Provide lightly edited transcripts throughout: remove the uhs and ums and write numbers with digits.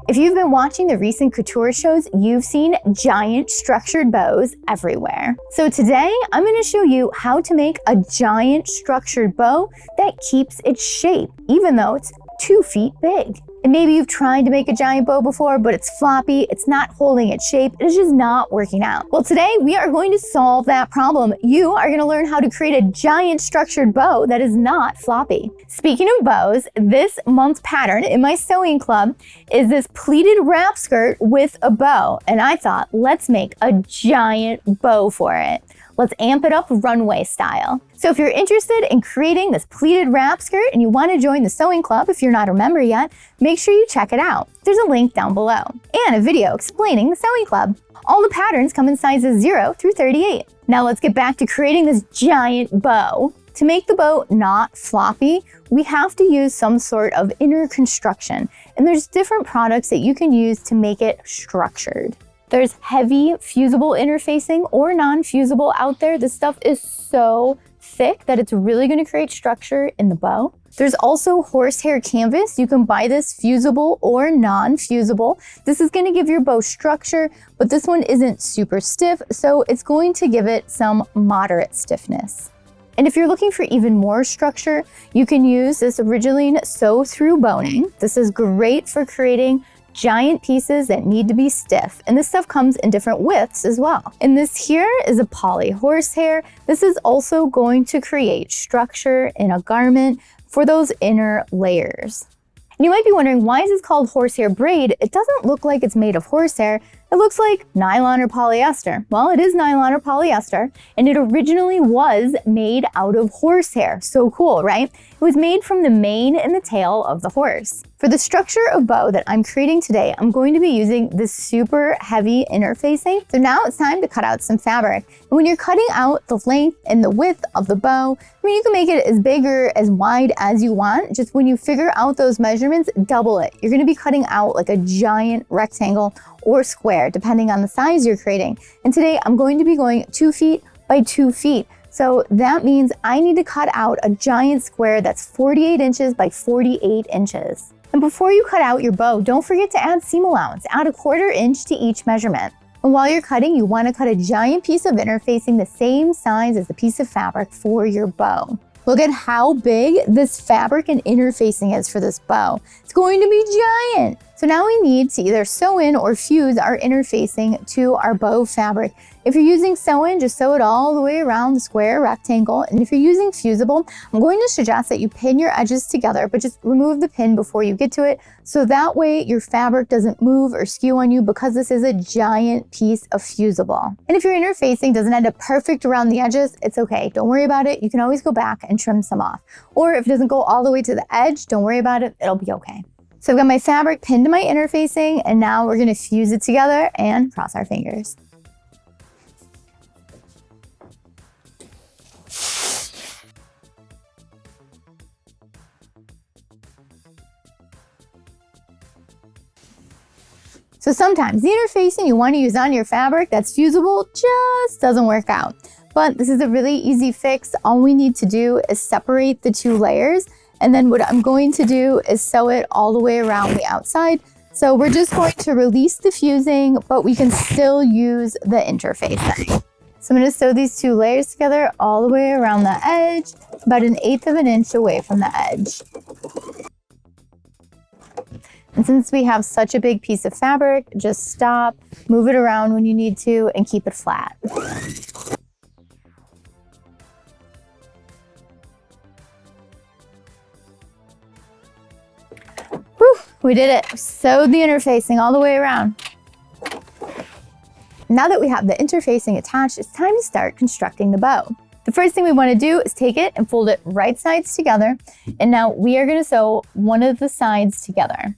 If you've been watching the recent couture shows, you've seen giant structured bows everywhere. So today, I'm going to show you how to make a giant structured bow that keeps its shape, even though it's 2 feet big. And maybe you've tried to make a giant bow before, but it's floppy, it's not holding its shape, it's just not working out. Well, today we are going to solve that problem. You are going to learn how to create a giant structured bow that is not floppy. Speaking of bows, this month's pattern in my sewing club is this pleated wrap skirt with a bow. And I thought, let's make a giant bow for it. Let's amp it up runway style. So if you're interested in creating this pleated wrap skirt and you want to join the sewing club if you're not a member yet, make sure you check it out. There's a link down below and a video explaining the sewing club. All the patterns come in sizes 0 through 38. Now let's get back to creating this giant bow. To make the bow not floppy, we have to use some sort of inner construction, and there's different products that you can use to make it structured. There's heavy fusible interfacing or non-fusible out there. This stuff is so thick that it's really going to create structure in the bow. There's also horsehair canvas. You can buy this fusible or non-fusible. This is going to give your bow structure, but this one isn't super stiff, so it's going to give it some moderate stiffness. And if you're looking for even more structure, you can use this Originally sew-through boning. This is great for creating giant pieces that need to be stiff. And this stuff comes in different widths as well. And this here is a poly horsehair. This is also going to create structure in a garment for those inner layers. And you might be wondering, why is this called horsehair braid? It doesn't look like it's made of horsehair. It looks like nylon or polyester. Well, it is nylon or polyester, and it originally was made out of horsehair. So cool, right? It was made from the mane and the tail of the horse. For the structure of bow that I'm creating today, I'm going to be using this super heavy interfacing. So now it's time to cut out some fabric. And when you're cutting out the length and the width of the bow, you can make it as big or as wide as you want. Just when you figure out those measurements, double it. You're going to be cutting out like a giant rectangle or square, depending on the size you're creating. And today I'm going to be going 2 feet by 2 feet. So that means I need to cut out a giant square that's 48 inches by 48 inches. And before you cut out your bow, don't forget to add seam allowance. Add 1/4 inch to each measurement. And while you're cutting, you want to cut a giant piece of interfacing the same size as the piece of fabric for your bow. Look at how big this fabric and interfacing is for this bow. It's going to be giant. So now we need to either sew in or fuse our interfacing to our bow fabric. If you're using sew-in, just sew it all the way around the square rectangle. And if you're using fusible, I'm going to suggest that you pin your edges together, but just remove the pin before you get to it. So that way your fabric doesn't move or skew on you, because this is a giant piece of fusible. And if your interfacing doesn't end up perfect around the edges, it's okay. Don't worry about it. You can always go back and trim some off. Or if it doesn't go all the way to the edge, don't worry about it. It'll be okay. So I've got my fabric pinned to my interfacing, and now we're going to fuse it together and cross our fingers. So sometimes the interfacing you want to use on your fabric that's fusible just doesn't work out. But this is a really easy fix. All we need to do is separate the 2 layers. And then what I'm going to do is sew it all the way around the outside. So we're just going to release the fusing, but we can still use the interfacing. So I'm going to sew these 2 layers together all the way around the edge, about 1/8 of an inch away from the edge. And since we have such a big piece of fabric, just stop, move it around when you need to, and keep it flat. Whew, we did it. Sewed the interfacing all the way around. Now that we have the interfacing attached, it's time to start constructing the bow. The first thing we want to do is take it and fold it right sides together. And now we are going to sew one of the sides together.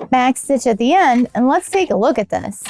Back stitch at the end, and let's take a look at this.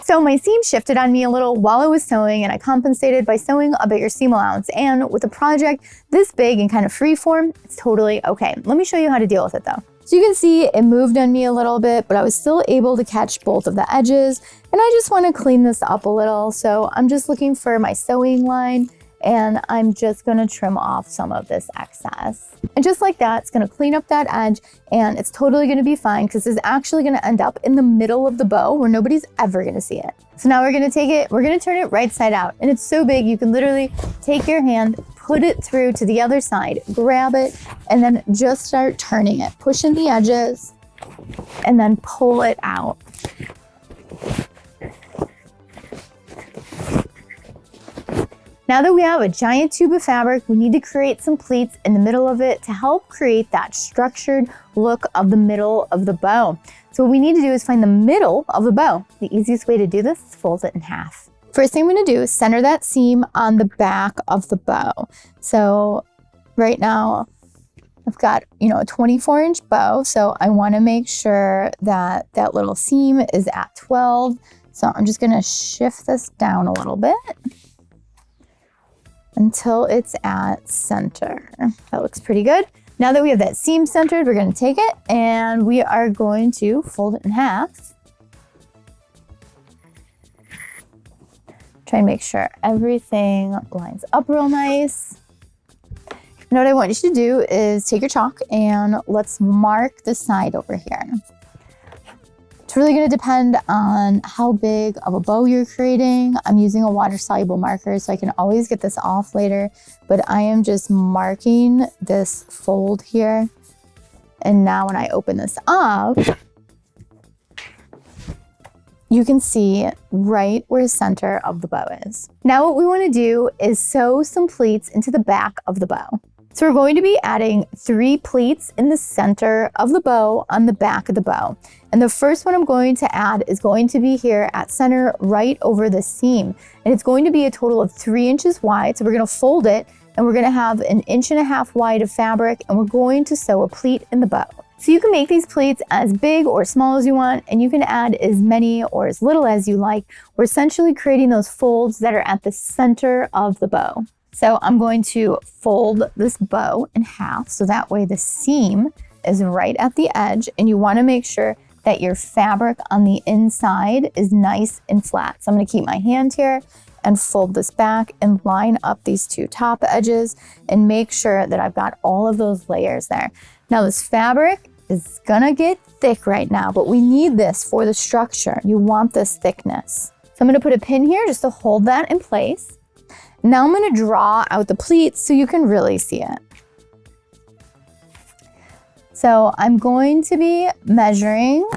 So my seam shifted on me a little while I was sewing, and I compensated by sewing a bigger seam allowance. And with a project this big and kind of free form, it's totally okay. Let me show you how to deal with it though. So you can see it moved on me a little bit, but I was still able to catch both of the edges. And I just want to clean this up a little. So I'm just looking for my sewing line, and I'm just gonna trim off some of this excess. And just like that, it's gonna clean up that edge, and it's totally gonna be fine because it's actually gonna end up in the middle of the bow where nobody's ever gonna see it. So now we're gonna take it, we're gonna turn it right side out. And it's so big, you can literally take your hand, put it through to the other side, grab it, and then just start turning it, pushing the edges, and then pull it out. Now that we have a giant tube of fabric, we need to create some pleats in the middle of it to help create that structured look of the middle of the bow. So what we need to do is find the middle of the bow. The easiest way to do this is fold it in half. First thing I'm gonna do is center that seam on the back of the bow. So right now, I've got, a 24-inch bow, so I wanna make sure that that little seam is at 12. So I'm just gonna shift this down a little bit until it's at center. That looks pretty good. Now that we have that seam centered, we're gonna take it and we are going to fold it in half. Try and make sure everything lines up real nice. Now what I want you to do is take your chalk and let's mark the side over here. It's really gonna depend on how big of a bow you're creating. I'm using a water-soluble marker, so I can always get this off later, but I am just marking this fold here. And now when I open this up, you can see right where the center of the bow is. Now what we wanna do is sew some pleats into the back of the bow. So we're going to be adding 3 pleats in the center of the bow on the back of the bow. And the first one I'm going to add is going to be here at center right over the seam. And it's going to be a total of 3 inches wide. So we're gonna fold it and we're gonna have 1.5 inches wide of fabric, and we're going to sew a pleat in the bow. So you can make these pleats as big or small as you want, and you can add as many or as little as you like. We're essentially creating those folds that are at the center of the bow. So I'm going to fold this bow in half so that way the seam is right at the edge, and you want to make sure that your fabric on the inside is nice and flat. So I'm going to keep my hand here and fold this back and line up these 2 top edges and make sure that I've got all of those layers there. Now this fabric is gonna get thick right now, but we need this for the structure. You want this thickness. So I'm gonna put a pin here just to hold that in place. Now I'm gonna draw out the pleats so you can really see it. So I'm going to be measuring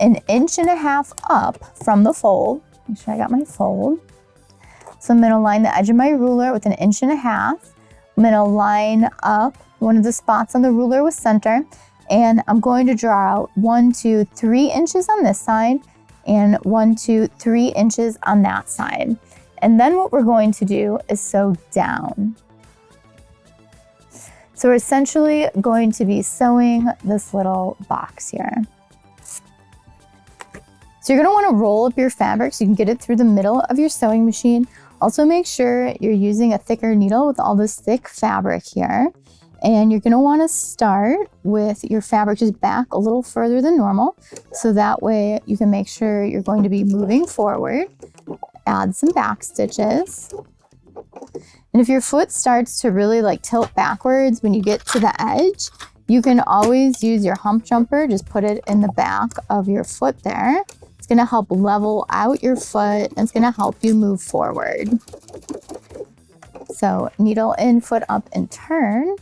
1.5 inches up from the fold. Make sure I got my fold. So I'm gonna line the edge of my ruler with 1.5 inches. I'm gonna line up one of the spots on the ruler with center, and I'm going to draw out 1, 2, 3 inches on this side and 1, 2, 3 inches on that side. And then what we're going to do is sew down. So we're essentially going to be sewing this little box here. So you're gonna wanna roll up your fabric so you can get it through the middle of your sewing machine. Also make sure you're using a thicker needle with all this thick fabric here. And you're gonna wanna start with your fabric just back a little further than normal. So that way you can make sure you're going to be moving forward. Add some back stitches. And if your foot starts to really tilt backwards when you get to the edge, you can always use your hump jumper. Just put it in the back of your foot there. It's gonna help level out your foot and it's gonna help you move forward. So needle in, foot up, and turn.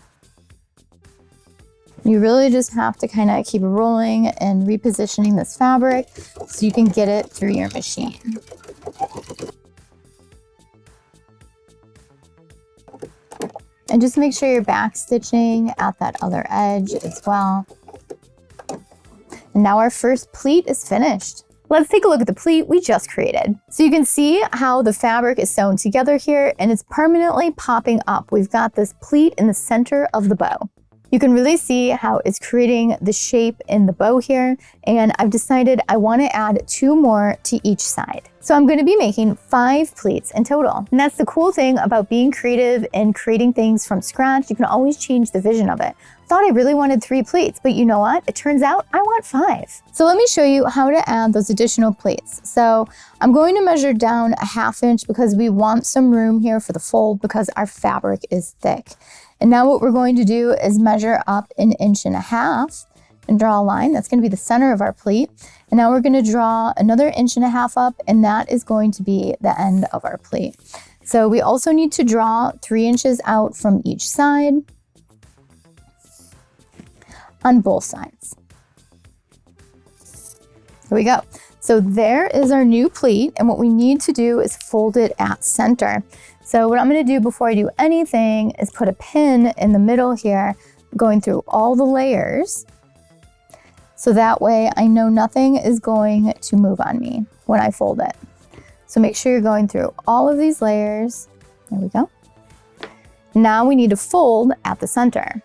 You really just have to kind of keep rolling and repositioning this fabric so you can get it through your machine. And just make sure you're back stitching at that other edge as well. And now our first pleat is finished. Let's take a look at the pleat we just created. So you can see how the fabric is sewn together here and it's permanently popping up. We've got this pleat in the center of the bow. You can really see how it's creating the shape in the bow here, and I've decided I want to add 2 more to each side. So I'm going to be making 5 pleats in total. And that's the cool thing about being creative and creating things from scratch. You can always change the vision of it. I thought I really wanted 3 pleats, but you know what? It turns out I want 5. So let me show you how to add those additional pleats. So I'm going to measure down a 1/2 inch because we want some room here for the fold because our fabric is thick. And now what we're going to do is measure up 1.5 inches and draw a line. That's going to be the center of our pleat. And now we're going to draw another 1.5 inches up, and that is going to be the end of our pleat. So we also need to draw 3 inches out from each side on both sides. Here we go. So there is our new pleat, and what we need to do is fold it at center. So what I'm going to do before I do anything is put a pin in the middle here, going through all the layers. So that way I know nothing is going to move on me when I fold it. So make sure you're going through all of these layers. There we go. Now we need to fold at the center.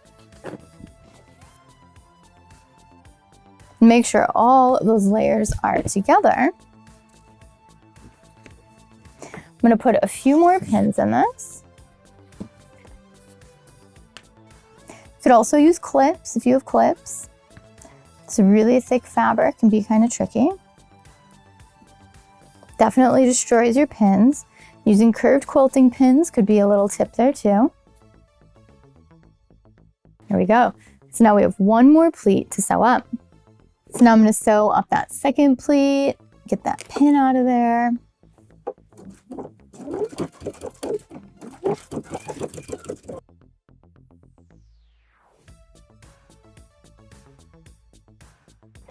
Make sure all of those layers are together. I'm going to put a few more pins in this. You could also use clips if you have clips. It's a really thick fabric, can be kind of tricky. Definitely destroys your pins. Using curved quilting pins could be a little tip there too. There we go. So now we have 1 more pleat to sew up. So now I'm going to sew up that second pleat, get that pin out of there.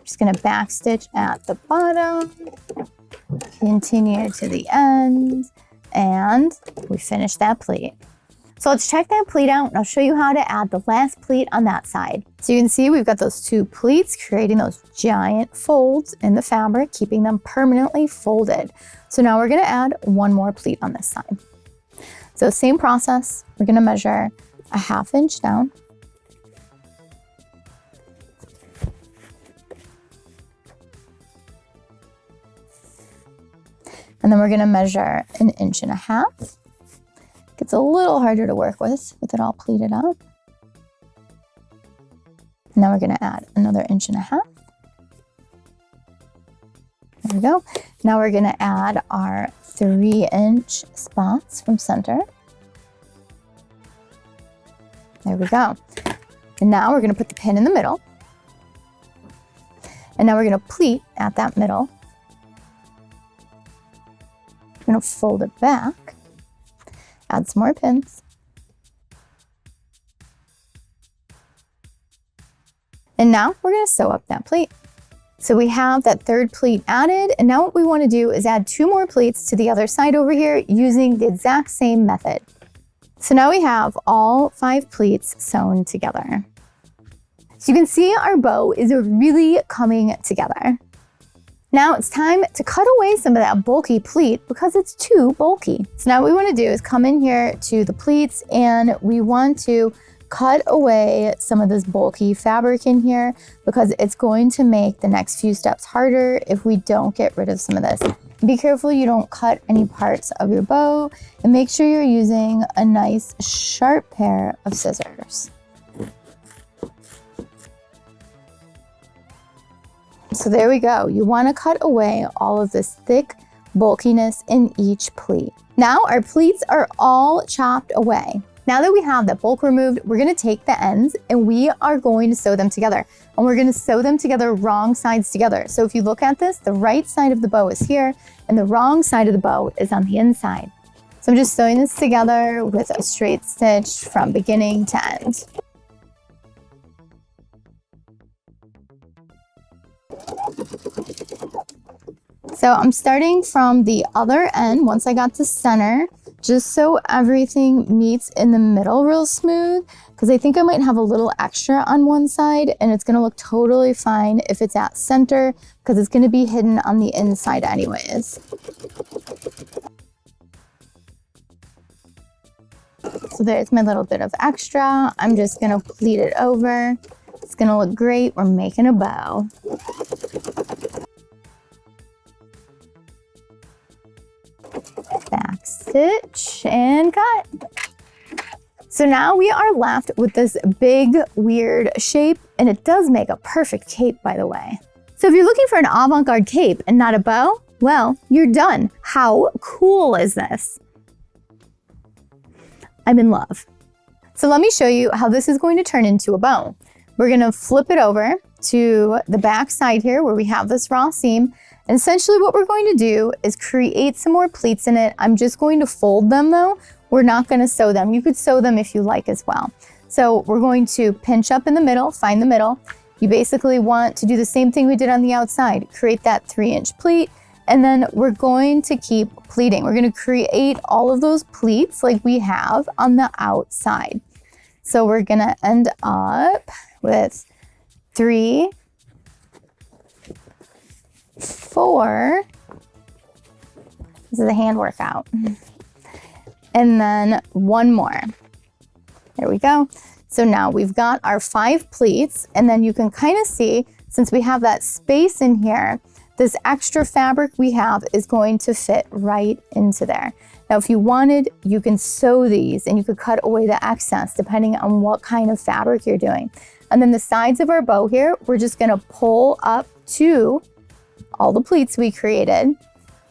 Just going to backstitch at the bottom, continue to the end, and we finish that pleat. So let's check that pleat out, and I'll show you how to add the last pleat on that side. So you can see we've got those 2 pleats creating those giant folds in the fabric, keeping them permanently folded. So now we're going to add 1 more pleat on this side. So same process, we're going to measure a 1/2 inch down. And then we're going to measure 1.5 inches. Gets a little harder to work with it all pleated up. Now we're going to add another 1.5 inches. There we go. Now we're going to add our 3-inch spots from center. There we go. And now we're going to put the pin in the middle. And now we're going to pleat at that middle. We're going to fold it back. Add some more pins. And now we're going to sew up that pleat. So we have that 3rd pleat added, and now what we want to do is add 2 more pleats to the other side over here using the exact same method. So now we have all 5 pleats sewn together. So you can see our bow is really coming together. Now it's time to cut away some of that bulky pleat because it's too bulky. So now what we want to do is come in here to the pleats, and we want to cut away some of this bulky fabric in here because it's going to make the next few steps harder if we don't get rid of some of this. Be careful you don't cut any parts of your bow, and make sure you're using a nice sharp pair of scissors. So there we go. You want to cut away all of this thick bulkiness in each pleat. Now our pleats are all chopped away. Now that we have that bulk removed, we're going to take the ends and we are going to sew them together. And we're going to sew them together wrong sides together. So if you look at this, the right side of the bow is here and the wrong side of the bow is on the inside. So I'm just sewing this together with a straight stitch from beginning to end. So I'm starting from the other end once I got to center, just so everything meets in the middle real smooth, because I think I might have a little extra on one side and it's gonna look totally fine if it's at center because it's gonna be hidden on the inside anyways. So there's my little bit of extra. I'm just gonna pleat it over. It's gonna look great. We're making a bow. Back stitch and cut. So now we are left with this big, weird shape, and it does make a perfect cape, by the way. So if you're looking for an avant-garde cape and not a bow, well, you're done. How cool is this? I'm in love. So let me show you how this is going to turn into a bow. We're gonna flip it over to the back side here where we have this raw seam. And essentially what we're going to do is create some more pleats in it. I'm just going to fold them though. We're not gonna sew them. You could sew them if you like as well. So we're going to pinch up in the middle, find the middle. You basically want to do the same thing we did on the outside. Create that 3-inch pleat, and then we're going to keep pleating. We're gonna create all of those pleats like we have on the outside. So we're gonna end up with 3, 4, this is a hand workout, and then 1 more. There we go. So now we've got our 5 pleats, and then you can kind of see, since we have that space in here, this extra fabric we have is going to fit right into there. Now, if you wanted, you can sew these and you could cut away the excess depending on what kind of fabric you're doing. And then the sides of our bow here, we're just gonna pull up to all the pleats we created.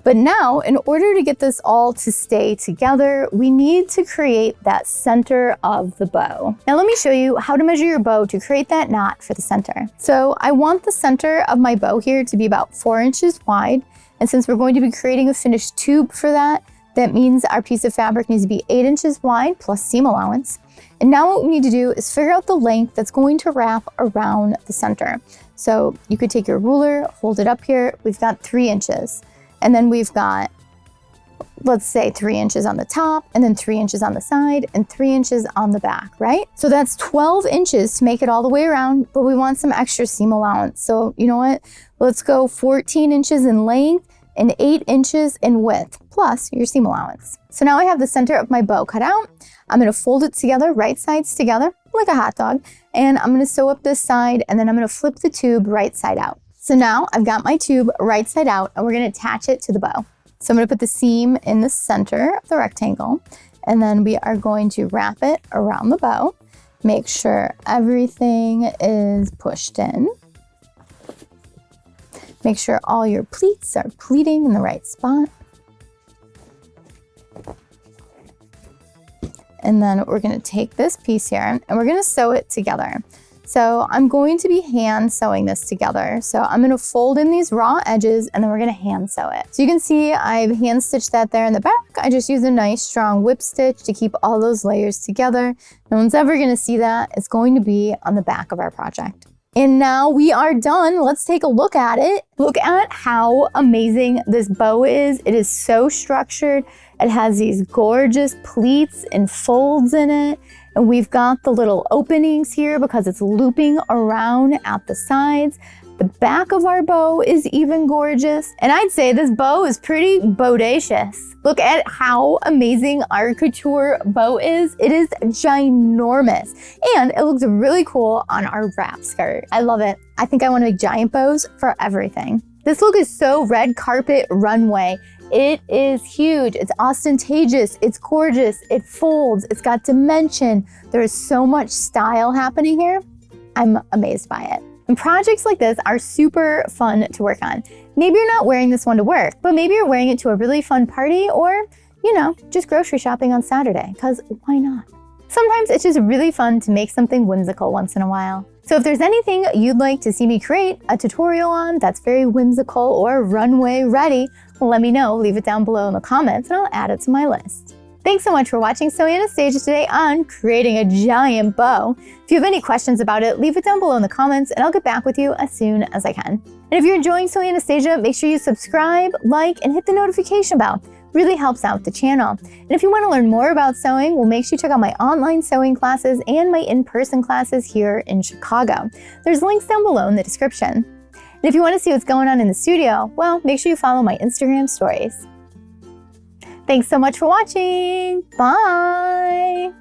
But now, in order to get this all to stay together, we need to create that center of the bow. Now let me show you how to measure your bow to create that knot for the center. So I want the center of my bow here to be about 4 inches wide. And since we're going to be creating a finished tube for that, that means our piece of fabric needs to be 8 inches wide plus seam allowance. And now what we need to do is figure out the length that's going to wrap around the center. So you could take your ruler, hold it up here. We've got 3 inches. And then we've got, let's say 3 inches on the top, and then 3 inches on the side, and 3 inches on the back, right? So that's 12 inches to make it all the way around, but we want some extra seam allowance. So you know what? Let's go 14 inches in length and 8 inches in width, plus your seam allowance. So now I have the center of my bow cut out. I'm gonna fold it together, right sides together, like a hot dog, and I'm gonna sew up this side, and then I'm gonna flip the tube right side out. So now I've got my tube right side out, and we're gonna attach it to the bow. So I'm gonna put the seam in the center of the rectangle, and then we are going to wrap it around the bow. Make sure everything is pushed in. Make sure all your pleats are pleating in the right spot. And then we're gonna take this piece here and we're gonna sew it together. So I'm going to be hand sewing this together. So I'm gonna fold in these raw edges and then we're gonna hand sew it. So you can see I've hand stitched that there in the back. I just use a nice strong whip stitch to keep all those layers together. No one's ever gonna see that. It's going to be on the back of our project. And now we are done. Let's take a look at it. Look at how amazing this bow is. It is so structured. It has these gorgeous pleats and folds in it. And we've got the little openings here because it's looping around at the sides. The back of our bow is even gorgeous. And I'd say this bow is pretty bodacious. Look at how amazing our couture bow is. It is ginormous. And it looks really cool on our wrap skirt. I love it. I think I want to make giant bows for everything. This look is so red carpet runway. It is huge, it's ostentatious, it's gorgeous, it folds, it's got dimension. There is so much style happening here. I'm amazed by it. And projects like this are super fun to work on. Maybe you're not wearing this one to work, but maybe you're wearing it to a really fun party or, you know, just grocery shopping on Saturday, because why not? Sometimes it's just really fun to make something whimsical once in a while. So if there's anything you'd like to see me create a tutorial on that's very whimsical or runway ready, let me know, leave it down below in the comments and I'll add it to my list. Thanks so much for watching Sewing Anastasia today on creating a giant bow. If you have any questions about it, leave it down below in the comments and I'll get back with you as soon as I can. And if you're enjoying Sewing Anastasia, make sure you subscribe, like, and hit the notification bell. Really helps out the channel. And if you want to learn more about sewing, well, make sure you check out my online sewing classes and my in-person classes here in Chicago. There's links down below in the description. And if you want to see what's going on in the studio, well, make sure you follow my Instagram stories. Thanks so much for watching. Bye.